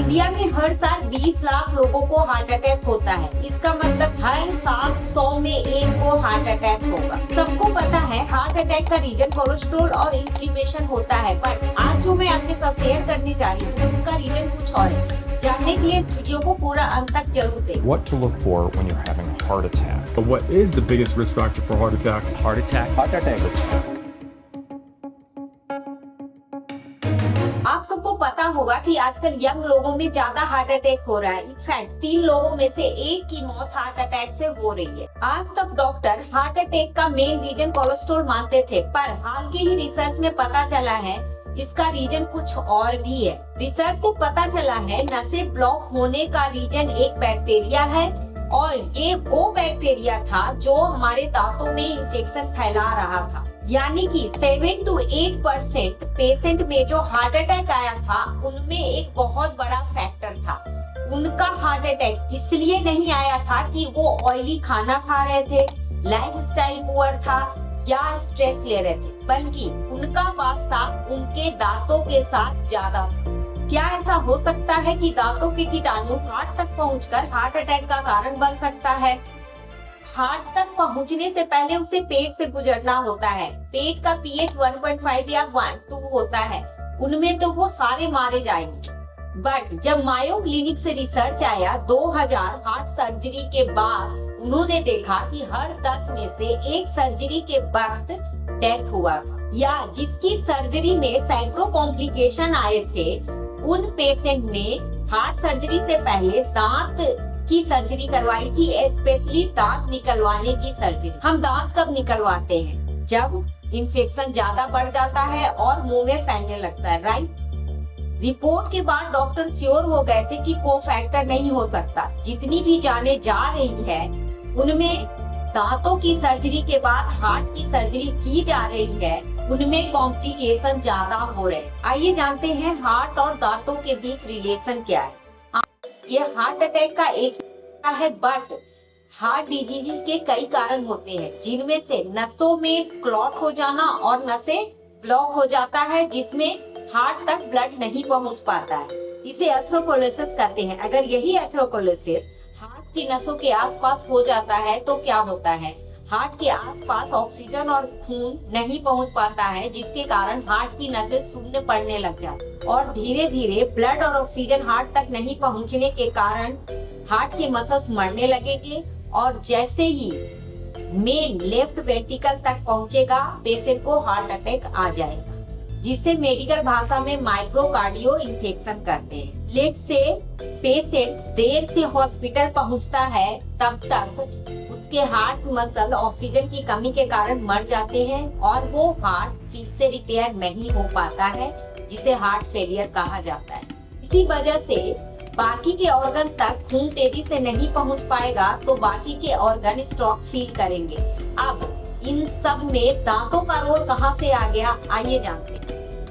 India में हर साल 20 लाख लोगों को हार्ट अटैक होता है। इसका मतलब हर 700 में एक को हार्ट अटैक होगा। सबको पता है हार्ट अटैक का रीजन कोलेस्ट्रॉल और इन्फ्लेमेशन होता है, पर आज जो मैं आपके साथ शेयर करने जा रही हूँ उसका रीजन कुछ और है। जानने के लिए इस वीडियो को पूरा अंत तक जरूर देखें। What to look for when you're having a heart attack? But what is the biggest risk factor for heart attacks? Heart attack. Heart attack. आप सबको पता होगा कि आजकल यंग लोगों में ज्यादा हार्ट अटैक हो रहा है। इनफैक्ट 3 लोगों में से 1 की मौत हार्ट अटैक से हो रही है। आज तक डॉक्टर हार्ट अटैक का मेन रीजन कोलेस्ट्रॉल मानते थे, पर हाल के ही रिसर्च में पता चला है इसका रीजन कुछ और भी है। रिसर्च से पता चला है नसें ब्लॉक होने का रीजन एक बैक्टीरिया है, और ये वो बैक्टीरिया था जो हमारे दांतों में इन्फेक्शन फैला रहा था। यानी कि 7 to 8% पेशेंट में जो हार्ट अटैक आया था उनमें एक बहुत बड़ा फैक्टर था। उनका हार्ट अटैक इसलिए नहीं आया था कि वो ऑयली खाना खा रहे थे, लाइफस्टाइल पुअर था या स्ट्रेस ले रहे थे, बल्कि उनका वास्ता उनके दांतों के साथ ज्यादा था। क्या ऐसा हो सकता है कि दांतों के कीटाणु हार्ट तक पहुंचकर हार्ट अटैक का कारण बन सकता है? हार्ट तक पहुंचने से पहले उसे पेट से गुजरना होता है। पेट का पीएच 1.5 या 1-2 होता है, उनमें तो वो सारे मारे जाएंगे। बट जब मायो क्लिनिक से रिसर्च आया 2000 हार्ट सर्जरी के बाद, उन्होंने देखा कि हर 10 में से एक सर्जरी के वक्त डेथ हुआ था, या जिसकी सर्जरी में सैकड़ों कॉम्प्लिकेशन आए थे, उन पेशेंट ने हार्ट सर्जरी से पहले दांत की सर्जरी करवाई थी, स्पेशली दांत निकलवाने की सर्जरी। हम दांत कब निकलवाते हैं? जब इन्फेक्शन ज्यादा बढ़ जाता है और मुंह में फैलने लगता है, राइट? रिपोर्ट के बाद डॉक्टर श्योर हो गए थे कि को फैक्टर नहीं हो सकता। जितनी भी जाने जा रही है उनमें दांतों की सर्जरी के बाद हार्ट की सर्जरी की जा रही है, उनमें कॉम्प्लिकेशन ज्यादा हो रहे। आइए जानते हैं हार्ट और दांतों के बीच रिलेशन क्या है। ये हार्ट अटैक का एक है, बट हार्ट डिजीज के कई कारण होते हैं, जिनमें से नसों में क्लॉट हो जाना और नसें ब्लॉक हो जाता है, जिसमें हार्ट तक ब्लड नहीं पहुंच पाता है। इसे एथेरोस्क्लेरोसिस कहते हैं। अगर यही एथेरोस्क्लेरोसिस हार्ट की नसों के आसपास हो जाता है तो क्या होता है? हार्ट के आसपास ऑक्सीजन और खून नहीं पहुंच पाता है, जिसके कारण हार्ट की नसें शून्य पड़ने लग जाती है, और धीरे धीरे ब्लड और ऑक्सीजन हार्ट तक नहीं पहुंचने के कारण हार्ट के मसल्स मरने लगेंगे, और जैसे ही मेन लेफ्ट वेंट्रिकल तक पहुंचेगा पेशेंट को हार्ट अटैक आ जाएगा, जिसे मेडिकल भाषा में माइक्रोकार्डियो इन्फेक्शन कहते हैं। लेट से पेशेंट देर से हॉस्पिटल पहुंचता है, तब तक उसके हार्ट मसल ऑक्सीजन की कमी के कारण मर जाते हैं, और वो हार्ट फिर से रिपेयर नहीं हो पाता है, जिसे हार्ट फेलियर कहा जाता है। इसी वजह से बाकी के ऑर्गन तक खून तेजी से नहीं पहुंच पाएगा, तो बाकी के ऑर्गन स्ट्रोक फील करेंगे। अब इन सब में दांतों का रोल कहां से आ गया, आइए जानते हैं।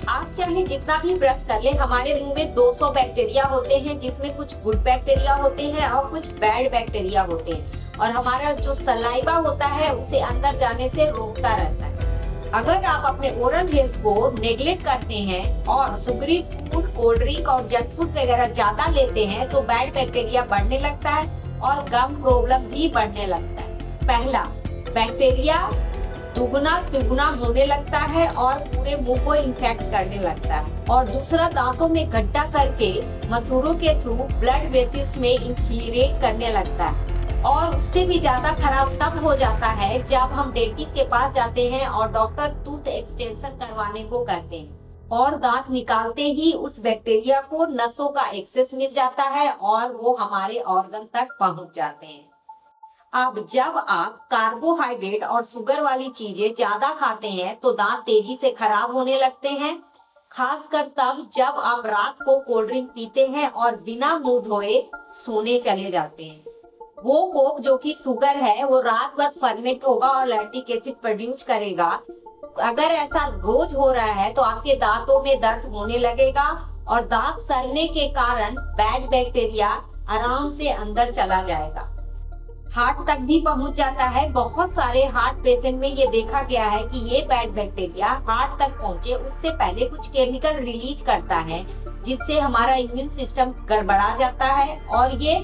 आप चाहे जितना भी ब्रश कर ले, हमारे मुंह में 200 बैक्टीरिया होते हैं, जिसमें कुछ गुड बैक्टीरिया होते हैं और कुछ बैड बैक्टीरिया होते हैं, और हमारा जो सलाइवा होता है उसे अंदर जाने से रोकता रहता है। अगर आप अपने ओरल हेल्थ को नेग्लेक्ट करते हैं और सुगरी फूड, कोल्ड ड्रिंक और जंक फूड वगैरह ज्यादा लेते हैं, तो बैड बैक्टीरिया बढ़ने लगता है और गम प्रॉब्लम भी बढ़ने लगता है। पहला, बैक्टीरिया दुगुना तिगुना होने लगता है और पूरे मुंह को इन्फेक्ट करने लगता है, और दूसरा, दांतों में गड्ढा करके मसूड़ों के थ्रू ब्लड वेसल्स में इन्फिल्ट्रेट करने लगता है, और उससे भी ज्यादा खराब तब हो जाता है जब हम डेंटिस्ट के पास जाते हैं और डॉक्टर टूथ एक्सटेंशन करवाने को कहते हैं, और दांत निकालते ही उस बैक्टीरिया को नसों का एक्सेस मिल जाता है और वो हमारे ऑर्गन तक पहुंच जाते हैं। अब जब आप कार्बोहाइड्रेट और शुगर वाली चीजें ज्यादा खाते हैं तो दांत तेजी से खराब होने लगते हैं, खासकर तब जब आप रात को कोल्ड ड्रिंक पीते हैं और बिना मुंह धोए सोने चले जाते हैं। वो कोक जो कि शुगर है, वो रात भर फर्मेंट होगा और लैक्टिक एसिड प्रोड्यूस करेगा। अगर ऐसा रोज हो रहा है तो आपके दांतों में दर्द होने लगेगा, और दांत सड़ने के कारण बैड बैक्टीरिया आराम से अंदर चला जाएगा। हार्ट तक भी पहुंच जाता है। बहुत सारे हार्ट पेशेंट में ये देखा गया है कि ये बैड बैक्टीरिया हार्ट तक पहुंचे उससे पहले कुछ केमिकल रिलीज करता है, जिससे हमारा इम्यून सिस्टम गड़बड़ा जाता है और ये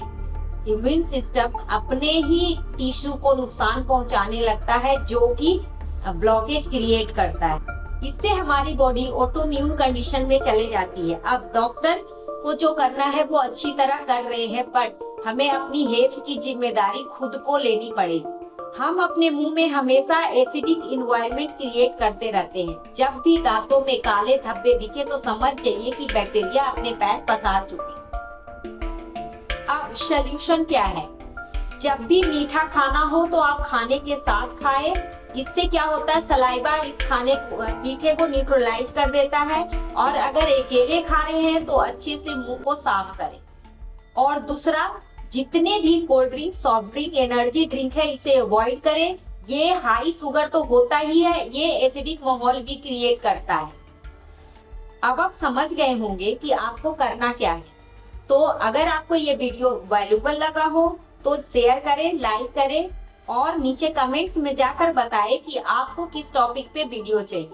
इम्यून सिस्टम अपने ही टिश्यू को नुकसान पहुंचाने लगता है, जो कि ब्लॉकेज क्रिएट करता है। इससे हमारी बॉडी ऑटोइम्यून कंडीशन में चले जाती है। अब डॉक्टर को जो करना है वो अच्छी तरह कर रहे हैं, बट हमें अपनी हेल्थ की जिम्मेदारी खुद को लेनी पड़ेगी। हम अपने मुंह में हमेशा एसिडिक एनवायरनमेंट क्रिएट करते रहते हैं। जब भी दांतों में काले धब्बे दिखे तो समझ जाइए कि बैक्टीरिया अपने पैर पसार चुके। अब सॉल्यूशन क्या है? जब भी मीठा खाना हो तो आप खाने के साथ खाएं। इससे क्या होता है, सलाइवा इस खाने मीठे को न्यूट्रलाइज कर देता है। और अगर अकेले खा रहे हैं तो अच्छे से मुंह को साफ करें। और दूसरा, जितने भी cold drink, soft drink, energy drink है इसे अवॉइड करें। ये हाई शुगर तो होता ही है, ये एसिडिक माहौल भी क्रिएट करता है। अब आप समझ गए होंगे कि आपको करना क्या है। तो अगर आपको ये वीडियो वैल्यूएबल लगा हो तो शेयर करें, लाइक करें और नीचे कमेंट्स में जाकर बताएं कि आपको किस टॉपिक पे वीडियो चाहिए।